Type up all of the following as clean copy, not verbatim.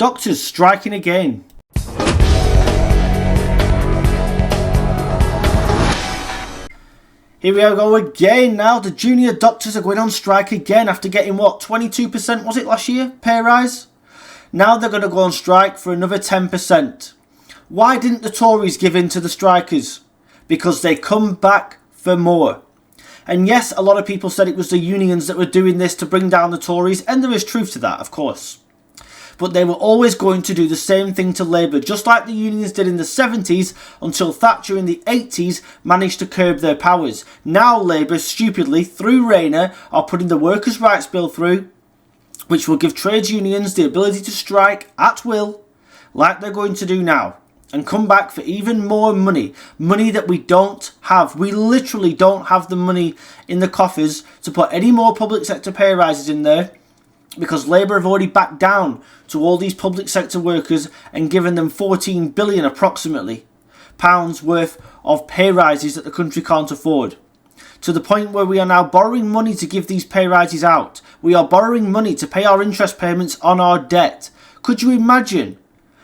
Doctors striking again. Here we go again now. The junior doctors are going on strike again after getting, what, 22% was it last year? Pay rise? Now they're going to go on strike for another 10%. Why didn't the Tories give in to the strikers? Because they come back for more. And yes, a lot of people said it was the unions that were doing this to bring down the Tories, and there is truth to that, of course. But they were always going to do the same thing to Labour, just like the unions did in the 70s, until Thatcher in the 80s managed to curb their powers. Now Labour, stupidly, through Rayner, are putting the Workers' Rights Bill through, which will give trades unions the ability to strike at will, like they're going to do now, and come back for even more money that we don't have. We literally don't have the money in the coffers to put any more public sector pay rises in there, because Labour have already backed down to all these public sector workers and given them 14 billion approximately pounds worth of pay rises that the country can't afford. To the point where we are now borrowing money to give these pay rises out. We are borrowing money to pay our interest payments on our debt. Could you imagine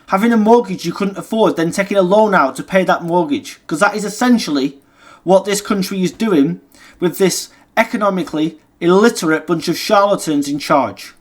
having a mortgage you couldn't afford, then taking a loan out to pay that mortgage? Because that is essentially what this country is doing with this economically illiterate bunch of charlatans in charge.